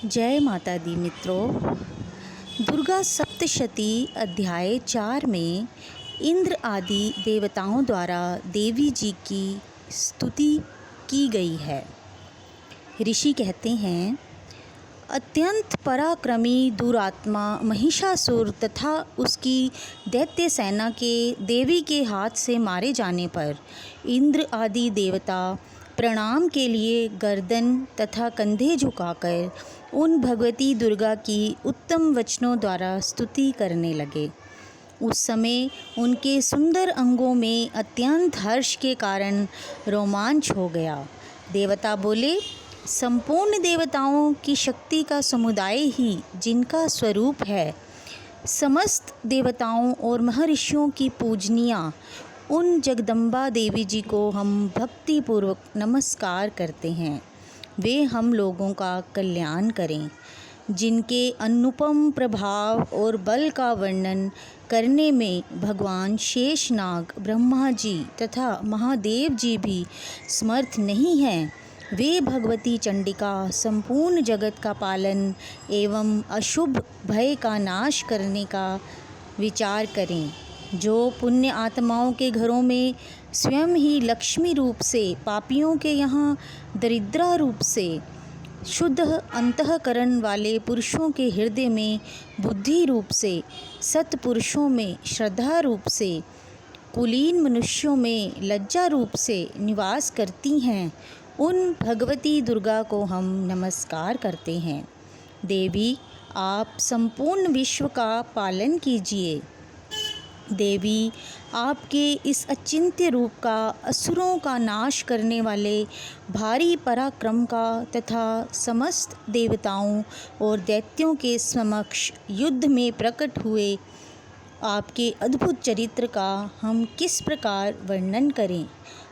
जय माता दी मित्रों। दुर्गा सप्तशती अध्याय 4 में इंद्र आदि देवताओं द्वारा देवी जी की स्तुति की गई है। ऋषि कहते हैं, अत्यंत पराक्रमी दुरात्मा महिषासुर तथा उसकी दैत्य सेना के देवी के हाथ से मारे जाने पर इंद्र आदि देवता प्रणाम के लिए गर्दन तथा कंधे झुकाकर उन भगवती दुर्गा की उत्तम वचनों द्वारा स्तुति करने लगे। उस समय उनके सुंदर अंगों में अत्यंत हर्ष के कारण रोमांच हो गया। देवता बोले, संपूर्ण देवताओं की शक्ति का समुदाय ही जिनका स्वरूप है, समस्त देवताओं और महर्षियों की पूजनिया उन जगदम्बा देवी जी को हम भक्तिपूर्वक नमस्कार करते हैं। वे हम लोगों का कल्याण करें। जिनके अनुपम प्रभाव और बल का वर्णन करने में भगवान शेषनाग, ब्रह्मा जी तथा महादेव जी भी समर्थ नहीं हैं, वे भगवती चंडिका संपूर्ण जगत का पालन एवं अशुभ भय का नाश करने का विचार करें। जो पुण्य आत्माओं के घरों में स्वयं ही लक्ष्मी रूप से, पापियों के यहाँ दरिद्रा रूप से, शुद्ध अंतःकरण वाले पुरुषों के हृदय में बुद्धि रूप से, सत्पुरुषों में श्रद्धा रूप से, कुलीन मनुष्यों में लज्जा रूप से निवास करती हैं, उन भगवती दुर्गा को हम नमस्कार करते हैं। देवी, आप संपूर्ण विश्व का पालन कीजिए। देवी, आपके इस अचिंत्य रूप का असुरों का नाश करने वाले भारी पराक्रम का तथा समस्त देवताओं और दैत्यों के समक्ष युद्ध में प्रकट हुए आपके अद्भुत चरित्र का हम किस प्रकार वर्णन करें।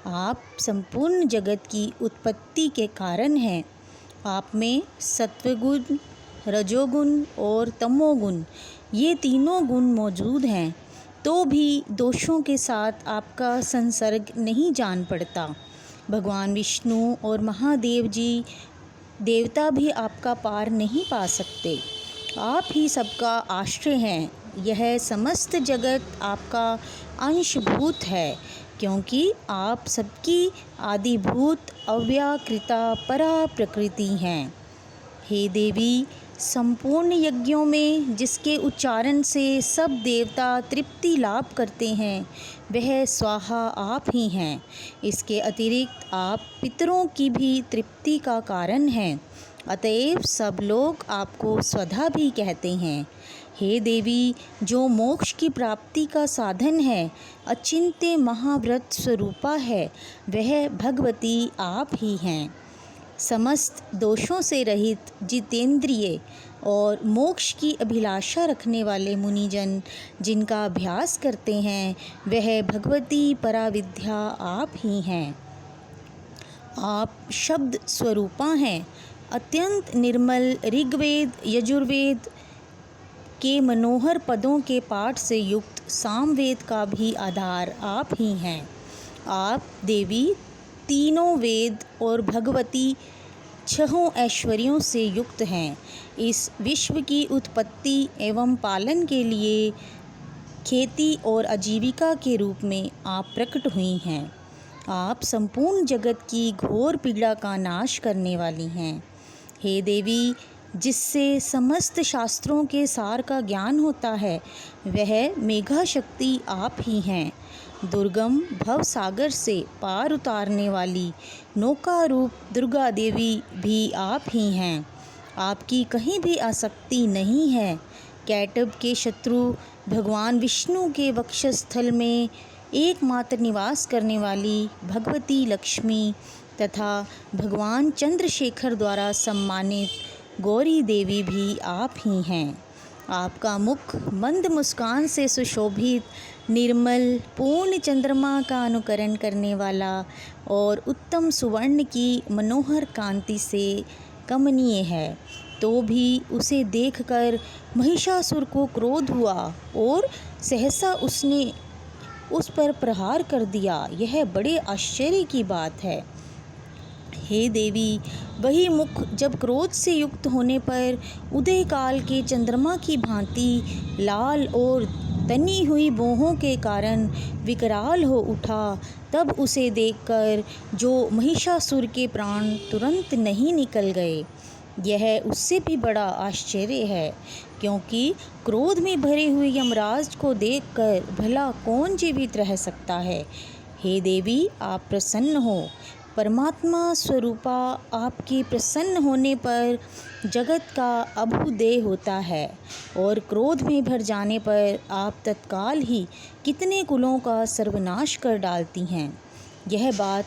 आप संपूर्ण जगत की उत्पत्ति के कारण हैं। आप में सत्वगुण, रजोगुण और तमोगुण, ये तीनों गुण मौजूद हैं, तो भी दोषों के साथ आपका संसर्ग नहीं जान पड़ता। भगवान विष्णु और महादेव जी देवता भी आपका पार नहीं पा सकते। आप ही सबका आश्रय हैं। यह समस्त जगत आपका अंशभूत है, क्योंकि आप सबकी आदिभूत अव्याकृता परा प्रकृति हैं। हे देवी, संपूर्ण यज्ञों में जिसके उच्चारण से सब देवता तृप्ति लाभ करते हैं, वह स्वाहा आप ही हैं। इसके अतिरिक्त आप पितरों की भी तृप्ति का कारण हैं, अतएव सब लोग आपको स्वधा भी कहते हैं। हे देवी, जो मोक्ष की प्राप्ति का साधन है, अचिंत्य महाव्रत स्वरूपा है, वह भगवती आप ही हैं। समस्त दोषों से रहित, जितेंद्रिय और मोक्ष की अभिलाषा रखने वाले मुनिजन जिनका अभ्यास करते हैं, वह भगवती पराविद्या आप ही हैं। आप शब्द स्वरूपा हैं। अत्यंत निर्मल ऋग्वेद, यजुर्वेद के मनोहर पदों के पाठ से युक्त सामवेद का भी आधार आप ही हैं। आप देवी तीनों वेद और भगवती छहों ऐश्वर्यों से युक्त हैं। इस विश्व की उत्पत्ति एवं पालन के लिए खेती और आजीविका के रूप में आप प्रकट हुई हैं। आप संपूर्ण जगत की घोर पीड़ा का नाश करने वाली हैं। हे देवी, जिससे समस्त शास्त्रों के सार का ज्ञान होता है, वह मेघा शक्ति आप ही हैं। दुर्गम भव सागर से पार उतारने वाली नौका रूप दुर्गा देवी भी आप ही हैं। आपकी कहीं भी आसक्ति नहीं है। कैटभ के शत्रु भगवान विष्णु के वक्षस्थल में एकमात्र निवास करने वाली भगवती लक्ष्मी तथा भगवान चंद्रशेखर द्वारा सम्मानित गौरी देवी भी आप ही हैं। आपका मुख मंद मुस्कान से सुशोभित, निर्मल पूर्ण चंद्रमा का अनुकरण करने वाला और उत्तम सुवर्ण की मनोहर कांति से कमनीय है, तो भी उसे देखकर महिषासुर को क्रोध हुआ और सहसा उसने उस पर प्रहार कर दिया। यह बड़े आश्चर्य की बात है। हे देवी, वही मुख जब क्रोध से युक्त होने पर उदय काल के चंद्रमा की भांति लाल और तनी हुई भौहों के कारण विकराल हो उठा, तब उसे देखकर जो महिषासुर के प्राण तुरंत नहीं निकल गए। यह उससे भी बड़ा आश्चर्य है, क्योंकि क्रोध में भरे हुए यमराज को देखकर भला कौन जीवित रह सकता है। हे देवी, आप प्रसन्न हो। परमात्मा स्वरूपा आपके प्रसन्न होने पर जगत का अभ्युदय होता है, और क्रोध में भर जाने पर आप तत्काल ही कितने कुलों का सर्वनाश कर डालती हैं। यह बात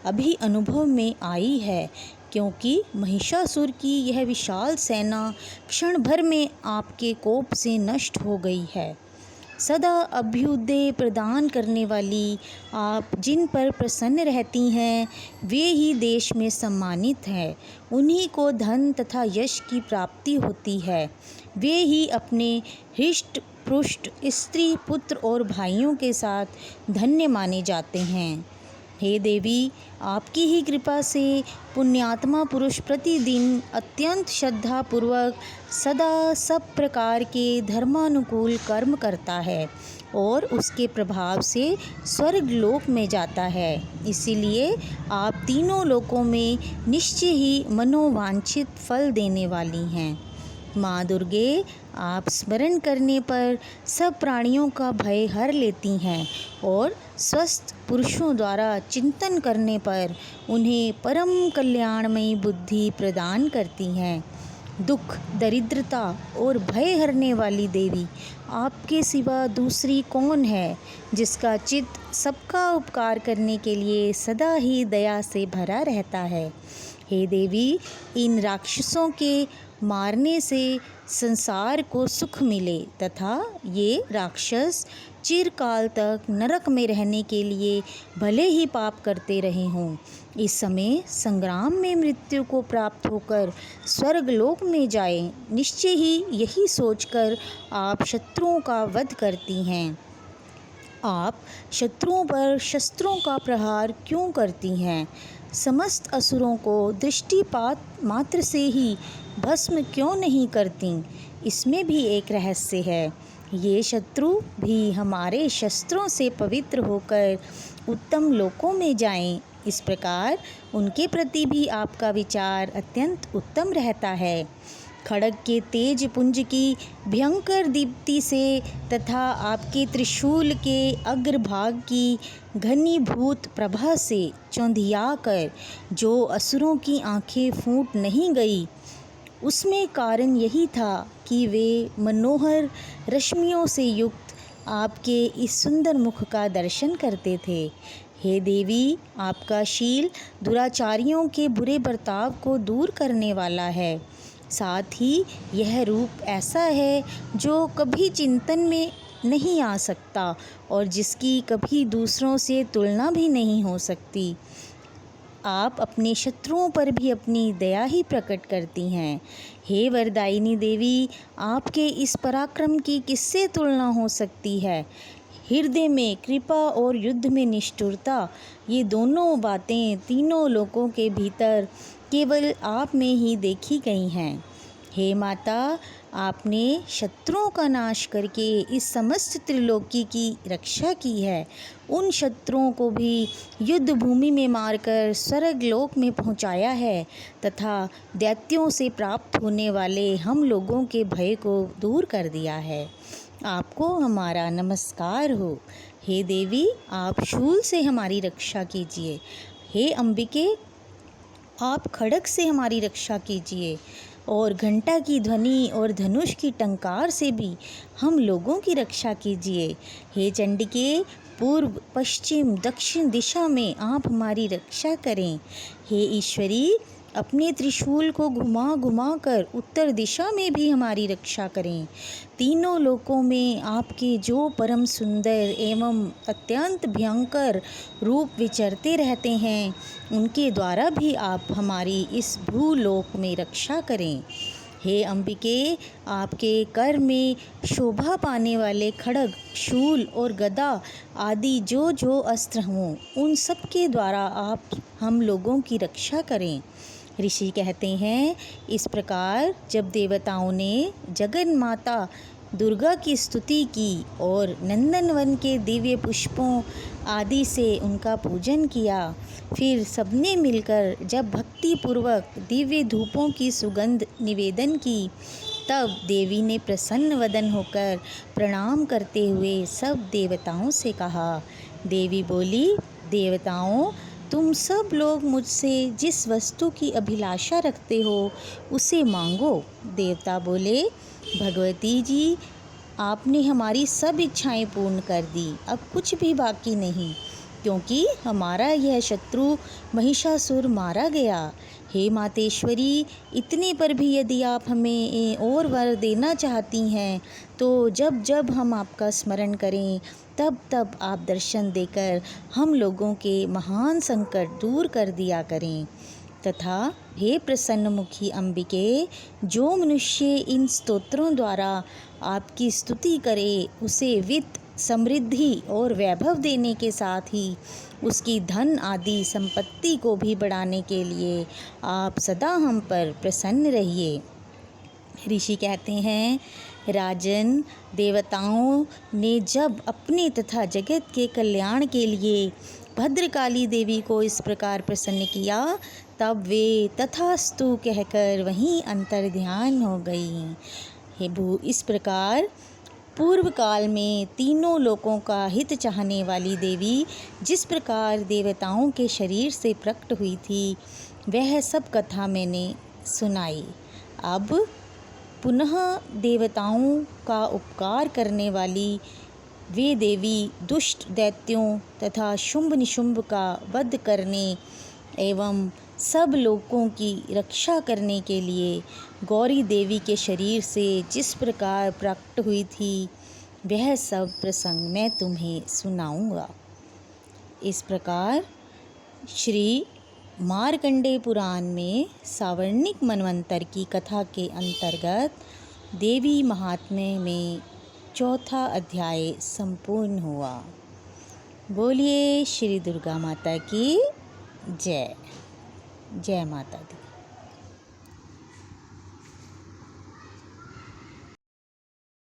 अभी अनुभव में आई है, क्योंकि महिषासुर की यह विशाल सेना क्षण भर में आपके कोप से नष्ट हो गई है। सदा अभ्युदय प्रदान करने वाली आप जिन पर प्रसन्न रहती हैं, वे ही देश में सम्मानित हैं। उन्हीं को धन तथा यश की प्राप्ति होती है। वे ही अपने हृष्ट पुष्ट स्त्री पुत्र और भाइयों के साथ धन्य माने जाते हैं। हे देवी, आपकी ही कृपा से पुण्यात्मा पुरुष प्रतिदिन अत्यंत श्रद्धापूर्वक सदा सब प्रकार के धर्मानुकूल कर्म करता है और उसके प्रभाव से स्वर्ग लोक में जाता है। इसीलिए आप तीनों लोकों में निश्चय ही मनोवांछित फल देने वाली हैं। माँ दुर्गे, आप स्मरण करने पर सब प्राणियों का भय हर लेती हैं और स्वस्थ पुरुषों द्वारा चिंतन करने पर उन्हें परम कल्याणमयी बुद्धि प्रदान करती हैं। दुख, दरिद्रता और भय हरने वाली देवी, आपके सिवा दूसरी कौन है जिसका चित्त सबका उपकार करने के लिए सदा ही दया से भरा रहता है। हे देवी, इन राक्षसों के मारने से संसार को सुख मिले तथा ये राक्षस चिरकाल तक नरक में रहने के लिए भले ही पाप करते रहे हों, इस समय संग्राम में मृत्यु को प्राप्त होकर स्वर्गलोक में जाएं, निश्चय ही यही सोचकर आप शत्रुओं का वध करती हैं। आप शत्रुओं पर शस्त्रों का प्रहार क्यों करती हैं? समस्त असुरों को दृष्टिपात मात्र से ही भस्म क्यों नहीं करती? इसमें भी एक रहस्य है। ये शत्रु भी हमारे शस्त्रों से पवित्र होकर उत्तम लोकों में जाएं, इस प्रकार उनके प्रति भी आपका विचार अत्यंत उत्तम रहता है। खड्ग के तेज पुंज की भयंकर दीप्ति से तथा आपके त्रिशूल के अग्रभाग की घनीभूत प्रभा से चौंधियाकर जो असुरों की आंखें फूट नहीं गई, उसमें कारण यही था कि वे मनोहर रश्मियों से युक्त आपके इस सुंदर मुख का दर्शन करते थे। हे देवी, आपका शील दुराचारियों के बुरे बर्ताव को दूर करने वाला है। साथ ही यह रूप ऐसा है जो कभी चिंतन में नहीं आ सकता और जिसकी कभी दूसरों से तुलना भी नहीं हो सकती। आप अपने शत्रुओं पर भी अपनी दया ही प्रकट करती हैं। हे वरदायिनी देवी, आपके इस पराक्रम की किससे तुलना हो सकती है? हृदय में कृपा और युद्ध में निष्ठुरता, ये दोनों बातें तीनों लोकों के भीतर केवल आप में ही देखी गई हैं। हे माता, आपने शत्रुओं का नाश करके इस समस्त त्रिलोकी की रक्षा की है। उन शत्रुओं को भी युद्ध भूमि में मारकर स्वर्गलोक में पहुंचाया है तथा दैत्यों से प्राप्त होने वाले हम लोगों के भय को दूर कर दिया है। आपको हमारा नमस्कार हो। हे देवी, आप शूल से हमारी रक्षा कीजिए। हे अंबिके, आप खड्ग से हमारी रक्षा कीजिए और घंटा की ध्वनि और धनुष की टंकार से भी हम लोगों की रक्षा कीजिए। हे चंडिके, पूर्व पश्चिम दक्षिण दिशा में आप हमारी रक्षा करें। हे ईश्वरी, अपने त्रिशूल को घुमा घुमा कर उत्तर दिशा में भी हमारी रक्षा करें। तीनों लोकों में आपके जो परम सुंदर एवं अत्यंत भयंकर रूप विचरते रहते हैं, उनके द्वारा भी आप हमारी इस भूलोक में रक्षा करें। हे अंबिके, आपके कर में शोभा पाने वाले खड्ग, शूल और गदा आदि जो जो अस्त्र हों, उन सब के द्वारा आप हम लोगों की रक्षा करें। ऋषि कहते हैं, इस प्रकार जब देवताओं ने जगन माता दुर्गा की स्तुति की और नंदनवन के दिव्य पुष्पों आदि से उनका पूजन किया, फिर सबने मिलकर जब भक्ति पूर्वक दिव्य धूपों की सुगंध निवेदन की, तब देवी ने प्रसन्न वदन होकर प्रणाम करते हुए सब देवताओं से कहा। देवी बोली, देवताओं, तुम सब लोग मुझसे जिस वस्तु की अभिलाषा रखते हो उसे मांगो। देवता बोले, भगवती जी, आपने हमारी सब इच्छाएं पूर्ण कर दी, अब कुछ भी बाकी नहीं, क्योंकि हमारा यह शत्रु महिषासुर मारा गया। हे मातेश्वरी, इतने पर भी यदि आप हमें और वर देना चाहती हैं तो जब जब हम आपका स्मरण करें तब तब आप दर्शन देकर हम लोगों के महान संकट दूर कर दिया करें। तथा हे प्रसन्नमुखी अंबिके, जो मनुष्य इन स्तोत्रों द्वारा आपकी स्तुति करे उसे वित्त, समृद्धि और वैभव देने के साथ ही उसकी धन आदि संपत्ति को भी बढ़ाने के लिए आप सदा हम पर प्रसन्न रहिए। ऋषि कहते हैं, राजन, देवताओं ने जब अपने तथा जगत के कल्याण के लिए भद्रकाली देवी को इस प्रकार प्रसन्न किया, तब वे तथास्तु कहकर वहीं अंतर्ध्यान हो गई। हे भू, इस प्रकार पूर्व काल में तीनों लोकों का हित चाहने वाली देवी जिस प्रकार देवताओं के शरीर से प्रकट हुई थी, वह सब कथा मैंने सुनाई। अब पुनः देवताओं का उपकार करने वाली वे देवी दुष्ट दैत्यों तथा शुंभ निशुंभ का वध करने एवं सब लोगों की रक्षा करने के लिए गौरी देवी के शरीर से जिस प्रकार प्रकट हुई थी, वह सब प्रसंग मैं तुम्हें सुनाऊंगा। इस प्रकार श्री मार्कंडेय पुराण में सावर्णिक मनवंतर की कथा के अंतर्गत देवी महात्म्य में चौथा अध्याय संपूर्ण हुआ। बोलिए श्री दुर्गा माता की जय। जय माता दी।